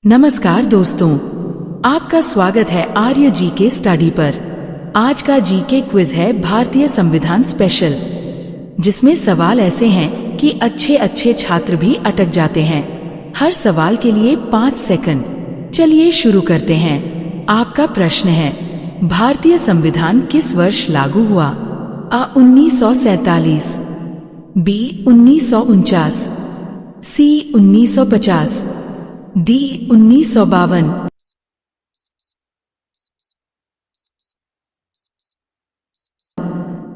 नमस्कार दोस्तों, आपका स्वागत है आर्य जी के स्टडी पर। आज का जी के क्विज है भारतीय संविधान स्पेशल, जिसमें सवाल ऐसे हैं कि अच्छे छात्र भी अटक जाते हैं। हर सवाल के लिए 5 सेकंड। चलिए शुरू करते हैं। आपका प्रश्न है, भारतीय संविधान किस वर्ष लागू हुआ? A 1947, B 1949, C 1950, D 1952।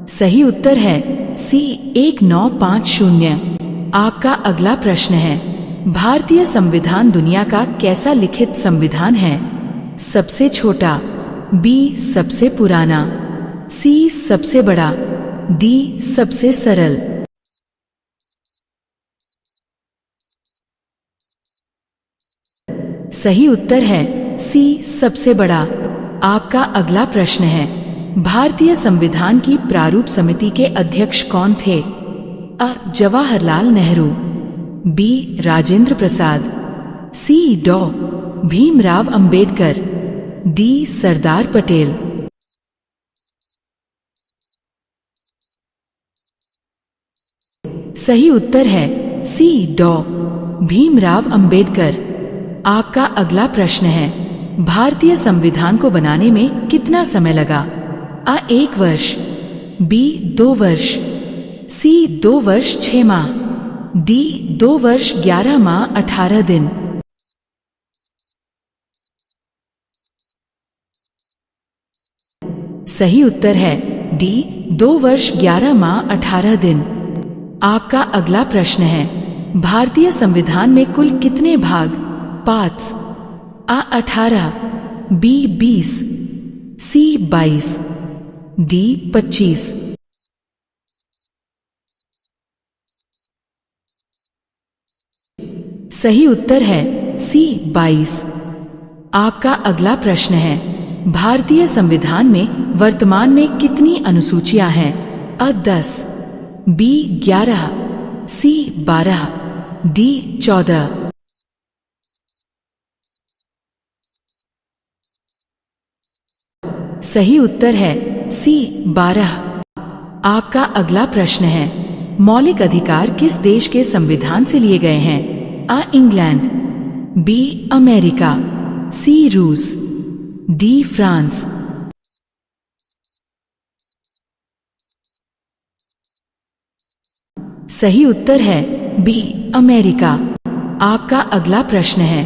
सही उत्तर है C 1950। आपका अगला प्रश्न है, भारतीय संविधान दुनिया का कैसा लिखित संविधान है? सबसे छोटा, B सबसे पुराना, C सबसे बड़ा, D सबसे सरल। सही उत्तर है C सबसे बड़ा। आपका अगला प्रश्न है, भारतीय संविधान की प्रारूप समिति के अध्यक्ष कौन थे? A Jawaharlal Nehru, B Rajendra Prasad, C डॉ भीमराव अंबेडकर, D सरदार पटेल। सही उत्तर है C डॉ भीमराव अंबेडकर। आपका अगला प्रश्न है, भारतीय संविधान को बनाने में कितना समय लगा? A 1 वर्ष, B 2 वर्ष, C 2 वर्ष 6 माह, D 2 वर्ष 11 माह 18 दिन। सही उत्तर है D 2 वर्ष 11 माह 18 दिन। आपका अगला प्रश्न है, भारतीय संविधान में कुल कितने भाग parts? A 18, B 20, C 22, D 25। सही उत्तर है C 22। आपका अगला प्रश्न है, भारतीय संविधान में वर्तमान में कितनी अनुसूचियां हैं? A 10, B 11, C 12, D 14। सही उत्तर है C 12। आपका अगला प्रश्न है, मौलिक अधिकार किस देश के संविधान से लिए गए हैं? A England, B America, C रूस, D फ्रांस। सही उत्तर है B अमेरिका। आपका अगला प्रश्न है,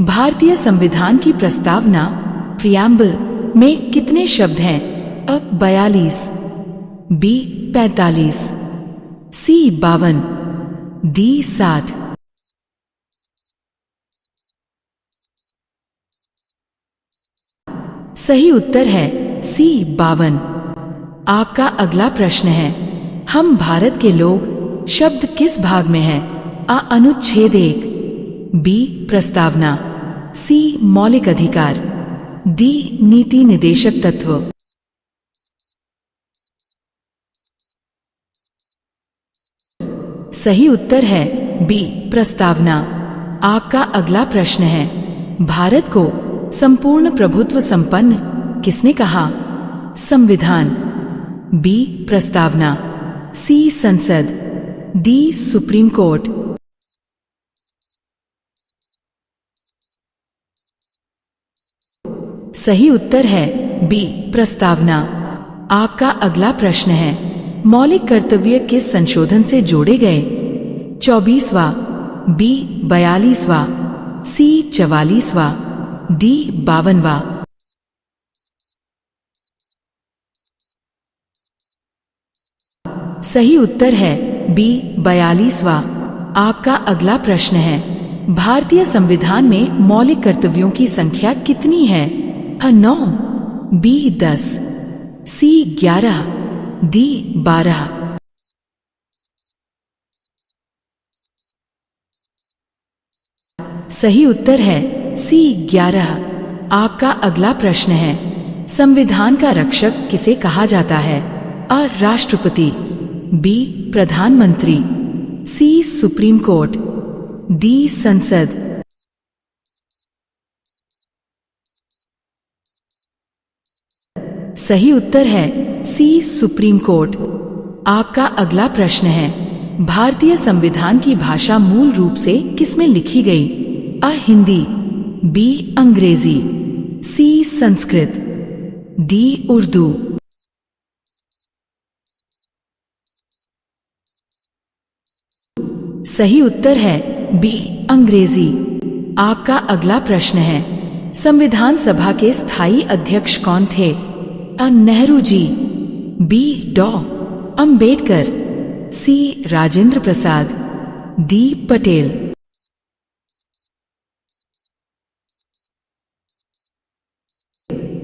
भारतीय संविधान की प्रस्तावना प्रियम्बल में कितने शब्द हैं? A 42, B 45, C 52, D 60। सही उत्तर है C 52। आपका अगला प्रश्न है, हम भारत के लोग शब्द किस भाग में हैं? A अनुच्छेद 1, B प्रस्तावना, C मौलिक अधिकार, D नीति निदेशक तत्व। सही उत्तर है B प्रस्तावना। आपका अगला प्रश्न है, भारत को संपूर्ण प्रभुत्व संपन्न किसने कहा? संविधान, B प्रस्तावना, C संसद, D सुप्रीम कोर्ट। सही उत्तर है B प्रस्तावना। आपका अगला प्रश्न है, मौलिक कर्तव्य किस संशोधन से जोड़े गए? 24वां, B 42वां, C 44वां, D 52वां। सही उत्तर है B 42वां। आपका अगला प्रश्न है, भारतीय संविधान में मौलिक कर्तव्यों की संख्या कितनी है? A 9, B 10, C 11, D 12। सही उत्तर है C 11। आपका अगला प्रश्न है, संविधान का रक्षक किसे कहा जाता है? A राष्ट्रपति, B प्रधानमंत्री, C सुप्रीम कोर्ट, D संसद। सही उत्तर है सी सुप्रीम कोर्ट। आपका अगला प्रश्न है, भारतीय संविधान की भाषा मूल रूप से किसमें लिखी गई? अ हिंदी, बी अंग्रेजी, सी संस्कृत, डी उर्दू। सही उत्तर है बी अंग्रेजी। आपका अगला प्रश्न है, संविधान सभा के स्थायी अध्यक्ष कौन थे? अ नेहरू जी, बी डॉ अंबेडकर, सी राजेंद्र प्रसाद, डी पटेल।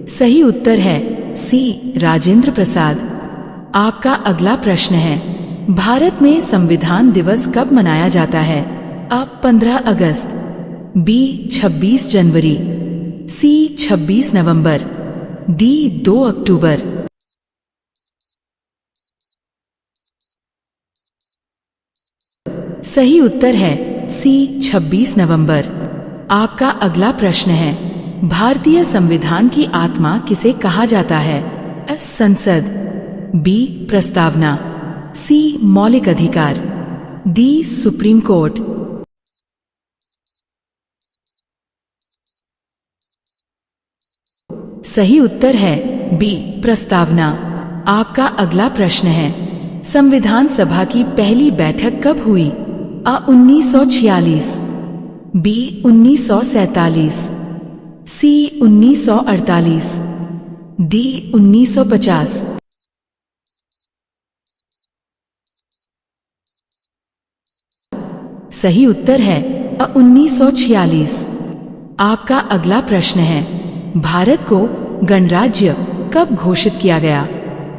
सही उत्तर है सी राजेंद्र प्रसाद। आपका अगला प्रश्न है, भारत में संविधान दिवस कब मनाया जाता है? अ 15 अगस्त, बी 26 जनवरी, सी 26 नवंबर, डी 2 अक्टूबर। सही उत्तर है सी 26 नवंबर। आपका अगला प्रश्न है, भारतीय संविधान की आत्मा किसे कहा जाता है? अ संसद, बी प्रस्तावना, सी मौलिक अधिकार, डी सुप्रीम कोर्ट। सही उत्तर है बी प्रस्तावना। आपका अगला प्रश्न है, संविधान सभा की पहली बैठक कब हुई? अ 1946, बी 1947, सी 1948, डी 1950। सही उत्तर है अ 1946। आपका अगला प्रश्न है, भारत को गणराज्य कब घोषित किया गया?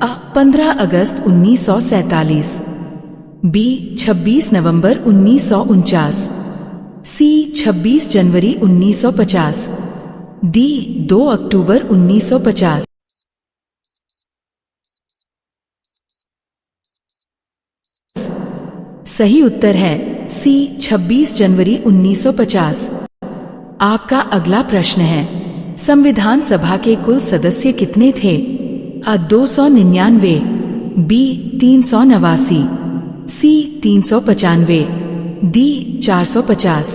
अ 15 अगस्त 1947, बी 26 नवंबर 1949, सी 26 जनवरी 1950, डी 2 अक्टूबर 1950। सही उत्तर है सी 26 जनवरी 1950। आपका अगला प्रश्न है, संविधान सभा के कुल सदस्य कितने थे? अ 299, बी 389, सी 395, डी 450।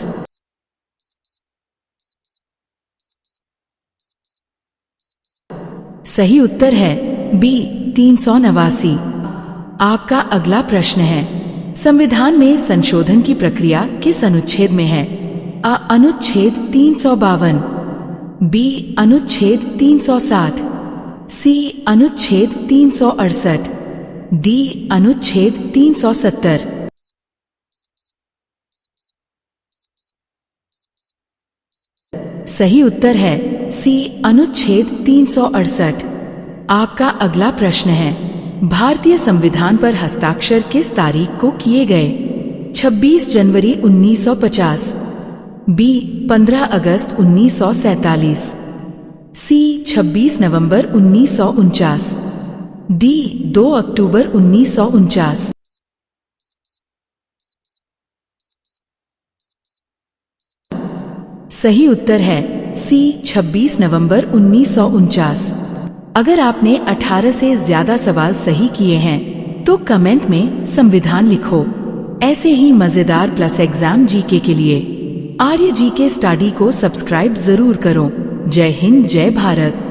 सही उत्तर है बी 389। आपका अगला प्रश्न है, संविधान में संशोधन की प्रक्रिया किस अनुच्छेद में है? अ अनुच्छेद 352, बी अनुच्छेद 360, सी अनुच्छेद 368, डी अनुच्छेद 370। सही उत्तर है सी अनुच्छेद 368। आपका अगला प्रश्न है, भारतीय संविधान पर हस्ताक्षर किस तारीख को किए गए? 26 जनवरी 1950, बी 15 अगस्त 1947, सी 26 नवंबर 1949, डी 2 अक्टूबर 1949। सही उत्तर है सी 26 नवंबर 1949। अगर आपने 18 से ज्यादा सवाल सही किए हैं तो कमेंट में संविधान लिखो। ऐसे ही मजेदार प्लस एग्जाम जीके के लिए आर्य जीके स्टडी को सब्सक्राइब जरूर करो। जय हिंद, जय भारत।